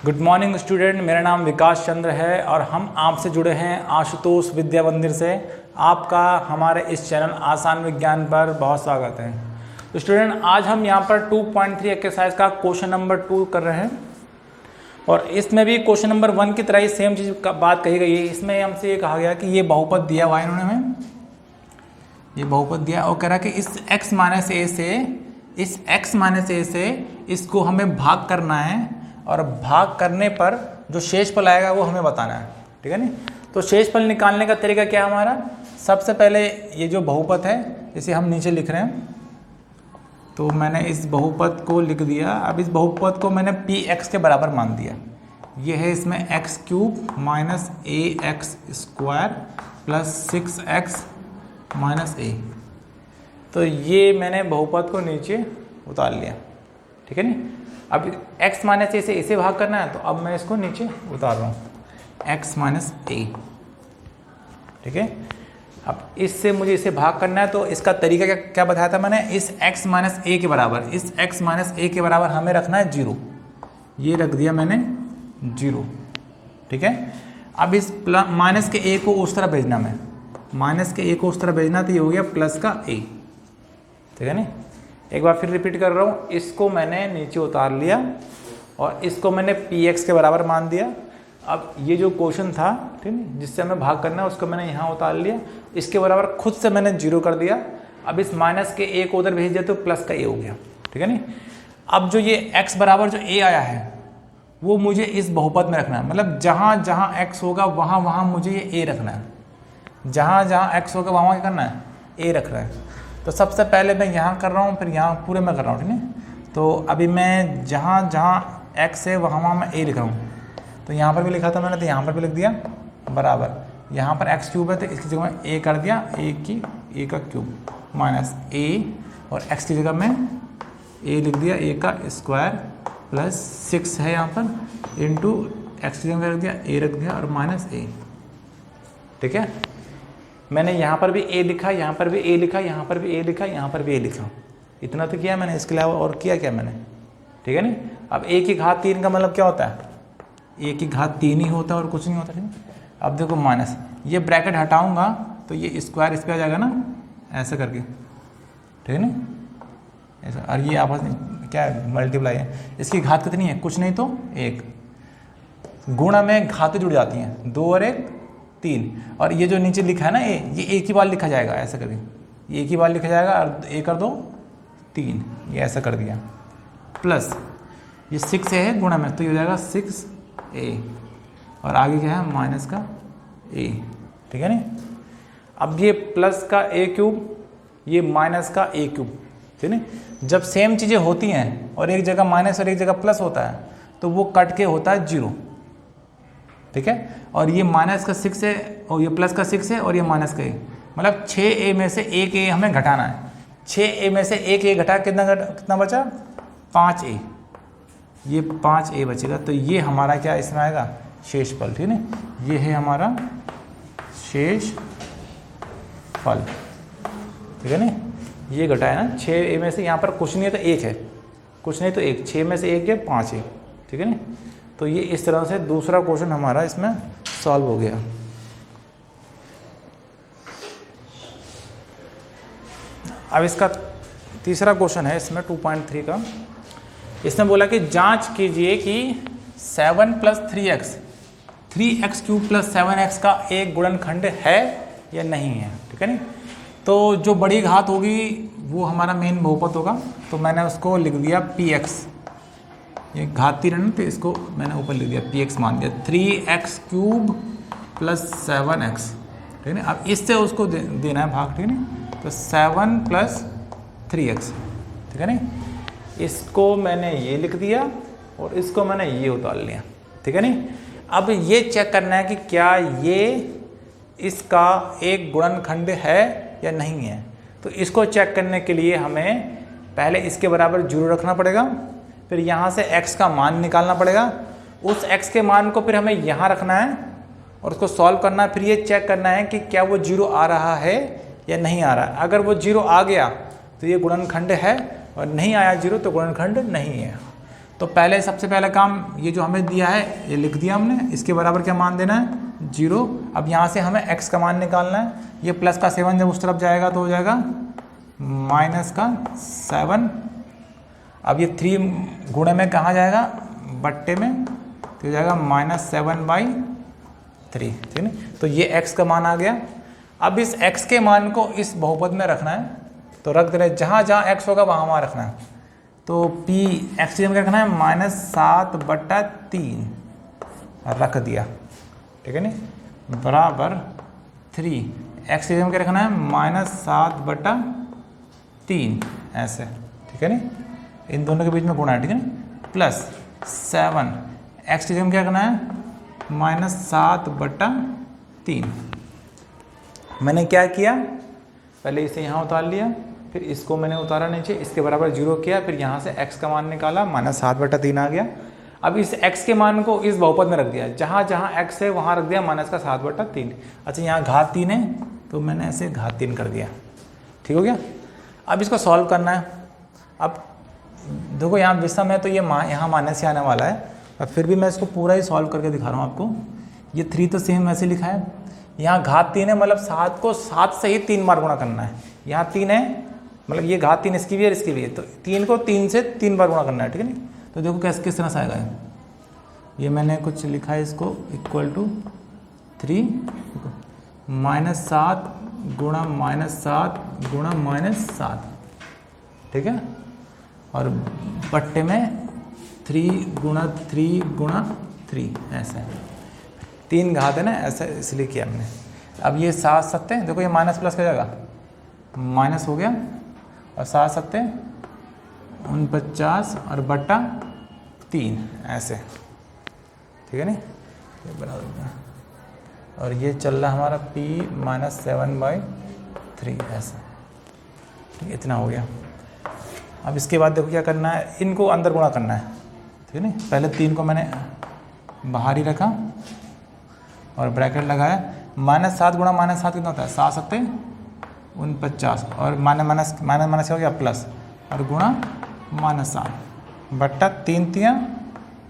Good morning student, मेरा नाम विकास चंद्र है और हम आपसे जुड़े हैं आशुतोष विद्या मंदिर से। आपका हमारे इस चैनल आसान विज्ञान पर बहुत स्वागत है। तो स्टूडेंट, आज हम यहाँ पर 2.3 एक्सरसाइज का क्वेश्चन नंबर 2 कर रहे हैं और इसमें भी क्वेश्चन नंबर 1 की तरह ही सेम चीज़ का बात कही गई है। इसमें हमसे ये कहा गया कि ये बहुपद दिया हुआ है इन्होंने हमें, ये बहुपद दिया और कह रहा कि इस x माइनस ए से इसको हमें भाग करना है और भाग करने पर जो शेषफल आएगा वो हमें बताना है। ठीक है नी। तो शेषफल निकालने का तरीका क्या है हमारा? सबसे पहले ये जो बहुपद है इसे हम नीचे लिख रहे हैं। तो मैंने इस बहुपद को लिख दिया। अब इस बहुपद को मैंने px के बराबर मान दिया। ये है इसमें x³ minus ax square plus 6x minus a। तो ये मैंने बहुपद को नीचे उतार लिया। ठीक है नी। अब x माइनस ए से इसे भाग करना है तो अब मैं इसको नीचे उतार रहा हूँ x माइनस ए। ठीक है। अब इससे मुझे इसे भाग करना है तो इसका तरीका क्या बताया था मैंने? इस x माइनस ए के बराबर, इस x माइनस ए के बराबर हमें रखना है 0। ये रख दिया मैंने 0। ठीक है। अब इस माइनस के a को उस तरह भेजना, मैं माइनस के a को उस तरह भेजना, तो ये हो गया प्लस का a। ठीक है नी। एक बार फिर रिपीट कर रहा हूँ, इसको मैंने नीचे उतार लिया और इसको मैंने px के बराबर मान दिया। अब ये जो क्वेश्चन था, ठीक है, जिससे हमें भाग करना है उसको मैंने यहाँ उतार लिया, इसके बराबर खुद से मैंने 0 कर दिया। अब इस माइनस के a को उधर भेज दिया तो प्लस का a हो गया। ठीक है नी। अब जो ये x बराबर जो a आया है वो मुझे इस बहुपद में रखना है, मतलब जहाँ जहाँ x होगा वहाँ वहाँ मुझे ये a रखना है। जहाँ जहाँ x होगा वहाँ क्या करना है? a रख रहा है। तो सबसे पहले मैं यहाँ कर रहा हूँ, फिर यहाँ पूरे में कर रहा हूँ। ठीक है। तो अभी मैं जहाँ जहाँ x है वहाँ वहाँ मैं a लिख रहा हूँ। तो यहाँ पर भी लिखा था मैंने, तो यहाँ पर भी लिख दिया बराबर। यहाँ पर x³ है तो इसकी जगह मैं a कर दिया, a का क्यूब माइनस a, और x की जगह मैं a लिख दिया a का स्क्वायर प्लस 6 है यहाँ पर इंटू x की जगह रख दिया a रख दिया और माइनस a। ठीक है। मैंने यहाँ पर भी a लिखा, यहाँ पर भी a लिखा, यहाँ पर भी a लिखा, यहाँ पर भी a लिखा। इतना तो किया मैंने, इसके अलावा और किया क्या मैंने? ठीक है नी। अब a की घात 3 का मतलब क्या होता है? a की घात 3 ही होता है और कुछ नहीं होता। ठीक है। अब देखो माइनस, ये ब्रैकेट हटाऊंगा तो ये स्क्वायर इस पर आ जाएगा ना, ऐसा करके। ठीक है ना, ऐसा। और ये आपस में क्या है? मल्टीप्लाई है। इसकी घात कितनी है? कुछ नहीं तो 1। गुणा में घातें जुड़ जाती हैं, 2 और 1 3। और ये जो नीचे लिखा है ना ये एक ही बार लिखा जाएगा, ऐसा करके। ये एक ही बार लिखा जाएगा और 1 कर 2 3, ये ऐसा कर दिया। प्लस ये 6 है गुणा में, तो ये हो जाएगा 6a और आगे क्या है? माइनस का a। ठीक है नी। अब ये प्लस का a³ ये माइनस का a³। ठीक है। जब सेम चीज़ें होती हैं और एक जगह माइनस और एक जगह प्लस होता है तो वो कट के होता है 0। ठीक है। और ये माइनस का 6 है और ये प्लस का 6 है और ये माइनस का a, मतलब 6a में से 1a हमें घटाना है। 6a में से 1a घटा कितना बचा? 5a। ये 5a बचेगा। तो ये हमारा क्या इसमें आएगा? शेषफल। ठीक है ना। ये है हमारा शेषफल। ठीक है ना। ये घटाया ना 6a में से, यहाँ पर कुछ नहीं है तो 1 है, कुछ नहीं तो 1, 6 में से 1 है 5 है। ठीक है ना। तो ये इस तरह से दूसरा क्वेश्चन हमारा इसमें सॉल्व हो गया। अब इसका तीसरा क्वेश्चन है इसमें 2.3 का। इसमें बोला कि जांच कीजिए कि 7 + 3x 3x³ + 7x का एक गुणनखंड है या नहीं है। ठीक है नी। तो जो बड़ी घात होगी वो हमारा मेन बहुपद होगा, तो मैंने उसको लिख दिया px। ये घाती रहना तो इसको मैंने ऊपर लिख दिया px मान दिया। 3x³ + 7x। ठीक है ना। अब इससे उसको देना है भाग। ठीक है ना। तो 7 + 3x। ठीक है ना। इसको मैंने ये लिख दिया और इसको मैंने ये उतार लिया। ठीक है नी। अब ये चेक करना है कि क्या ये इसका एक गुणनखंड है या नहीं है। तो इसको चेक करने के लिए हमें पहले इसके बराबर 0 रखना पड़ेगा, फिर यहाँ से x का मान निकालना पड़ेगा। उस x के मान को फिर हमें यहाँ रखना है और उसको सॉल्व करना है। फिर ये चेक करना है कि क्या वो 0 आ रहा है या नहीं आ रहा है। अगर वो 0 आ गया तो ये गुणनखंड है और नहीं आया 0 तो गुणनखंड नहीं है। तो पहले सबसे पहला काम ये जो हमें दिया है ये लिख दिया हमने, इसके बराबर क्या मान देना है 0। अब यहाँ से हमें x का मान निकालना है, ये प्लस का 7 जब उस तरफ जाएगा तो हो जाएगा माइनस का 7। अब ये 3 गुणे में कहाँ जाएगा, बट्टे में, तो हो जाएगा -7/3, ठीक है। तो ये x का मान आ गया। अब इस x के मान को इस बहुपद में रखना है, तो रख दे रहे, जहाँ जहाँ x होगा वहाँ रखना है। तो p x की जगह क्या रखना है -7/3 रख दिया, ठीक है नी, बराबर 3। x की जगह क्या रखना है -7/3 ऐसे, ठीक है नी, इन दोनों के बीच में गुणा है, ठीक है नी, प्लस 7 x की जगह क्या करना है -7/3। मैंने क्या किया, पहले इसे यहाँ उतार लिया, फिर इसको मैंने उतारा नीचे, इसके बराबर 0 किया, फिर यहाँ से x का मान निकाला, -7/3 आ गया। अब इस x के मान को इस बहुपद में रख दिया, जहाँ जहाँ x है वहाँ रख दिया -7/3। अच्छा यहाँ घात 3 है तो मैंने ऐसे घात 3 कर दिया, ठीक हो गया। अब इसको सॉल्व करना है। अब देखो यहाँ विषम है तो ये यहाँ माइनस ही आने वाला है, और फिर भी मैं इसको पूरा ही सॉल्व करके दिखा रहा हूँ आपको। ये 3 तो सेम वैसे लिखा है, यहाँ घात 3 है, मतलब 7 को 7 से ही 3 बार गुणा करना है। यहाँ 3 है, मतलब ये घात 3 इसकी भी है इसकी भी है, तो 3 को 3 से 3 बार गुणा करना है, ठीक है नहीं। तो देखो कैसे किस तरह से आएगा ये मैंने कुछ लिखा है, इसको इक्वल टू 3 -7 गुणा -7 गुणा -7, ठीक है, और बट्टे में 3 गुणा 3 गुणा 3 ऐसे 3 घात है ना, ऐसा इसलिए किया हमने। अब ये 7 7 देखो, ये माइनस प्लस का जाएगा, माइनस हो गया, और 7 7 49 और बट्टा 3 ऐसे, ठीक है नहीं, ये बराबर हो गया। और ये चल रहा हमारा p -7/3 ऐसा, ठीक, इतना हो गया। अब इसके बाद देखो क्या करना है, इनको अंदर गुणा करना है, ठीक है नहीं। पहले 3 को मैंने बाहर ही रखा और ब्रैकेट लगाया, -7 गुणा -7 कितना होता है, 7 7 49, और माइनस हो गया प्लस, और गुणा -7 बट्टा 3 3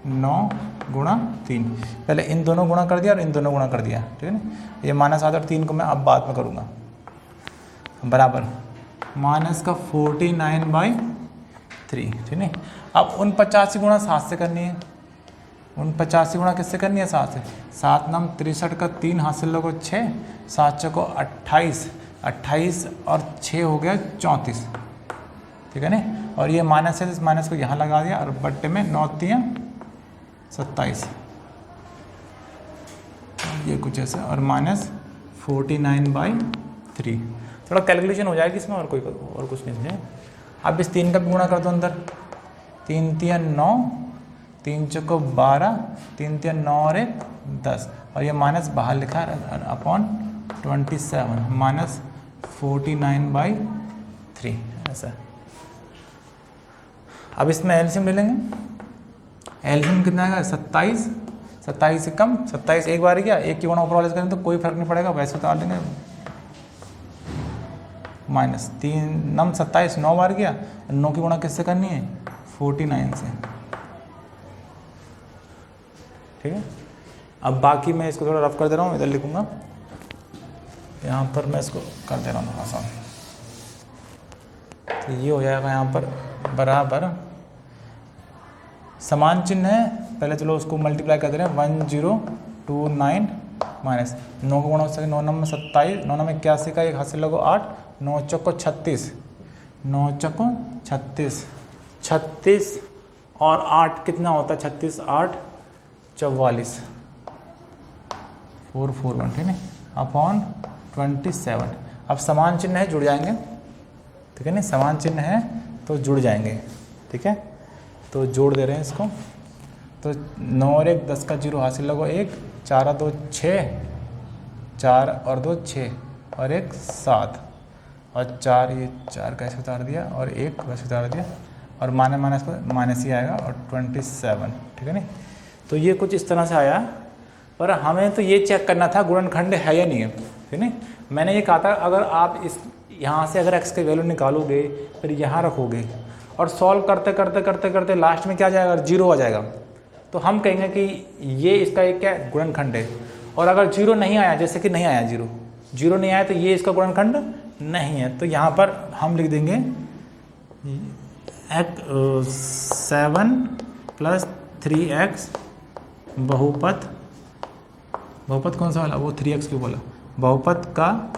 9 गुणा 3। पहले इन दोनों गुणा कर दिया और इन दोनों गुणा कर दिया, ठीक है ना। ये -7 और 3 को मैं अब बाद में करूँगा, बराबर -49/3, ठीक है। अब 49 गुणा 7 से करनी है, 49 गुणा किससे करनी है, 7 से। 7 9 63 का 3 हासिल लोगो 6, 7 चौको 28, 28 और 6 हो गया 34, ठीक है ना। और ये माइनस है, इस माइनस को यहाँ लगा दिया, और बट्टे में 9 3 27, ये कुछ ऐसा, और -49/3। थोड़ा कैलकुलेशन हो जाएगी इसमें, और कुछ नहीं है। अब इस 3 का भी गुणा कर दो अंदर, 3 3 9, 3 चौको 12, 3 3 9 और 1 10, और ये माइनस बाहर लिखा है अपॉन 27 -49/3 ऐसा। अब इसमें एलसीएम ले लेंगे, एलसीएम कितना आएगा 27, 27 से कम, 27 एक बार गया, एक की गुणा ऊपर वाले से करें तो कोई फर्क नहीं पड़ेगा, वैसे उतार देंगे, -3 9 27 9 बार गया, 9 की गुणा किससे करनी है 49 से, ठीक है। अब बाकी मैं इसको थोड़ा रफ कर दे रहा हूँ, इधर लिखूंगा, यहाँ पर मैं इसको कर दे रहा हूँ थोड़ा सा, तो ये हो जाएगा यहाँ पर बराबर, समान चिन्ह है, पहले चलो उसको मल्टीप्लाई कर दे रहे हैं, 1029 माइनस 9 का गुणा हो सके, 9 9 में 27, 9 9 में 81 का 1 हासिल लगो 8, 9 चौको 36, 9 चौको 36, 36 और 8 कितना होता है, 36 8 44, 441, ठीक है, अपॉन 27। अब समान चिन्ह है, जुड़ जाएंगे, ठीक है ना, समान चिन्ह है तो जुड़ जाएंगे, ठीक है। तो जोड़ दे रहे हैं इसको, तो 9 और 1 10 का 0 हासिल लगो 1, 4 और 2 6, 4 और 2 6 और 1 7, और 4 ये 4 कैसे उतार दिया, और 1 वैसे उतार दिया, और माइनस को माइनस ही आएगा, और 27, ठीक है नहीं। तो ये कुछ इस तरह से आया, पर हमें तो ये चेक करना था गुणनखंड है या नहीं है, ठीक है। मैंने ये कहा था अगर आप इस यहाँ से अगर x की वैल्यू निकालोगे, फिर यहाँ रखोगे और सॉल्व करते करते करते करते लास्ट में क्या आ जाएगा, 0 आ जाएगा, तो हम कहेंगे कि ये इसका एक क्या गुणनखंड है। और अगर 0 नहीं आया, जैसे कि नहीं आया 0 नहीं आया, तो ये इसका गुणनखंड नहीं है। तो यहाँ पर हम लिख देंगे 7 + 3x बहुपद कौन सा वाला, वो 3x क्यों बोला, बहुपद का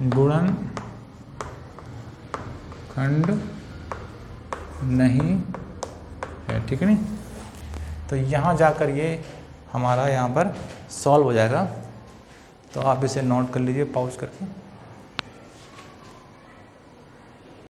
गुणनखंड नहीं है, ठीक है नहीं। तो यहाँ जाकर ये हमारा यहाँ पर सॉल्व हो जाएगा। तो आप इसे नोट कर लीजिए पॉज करके।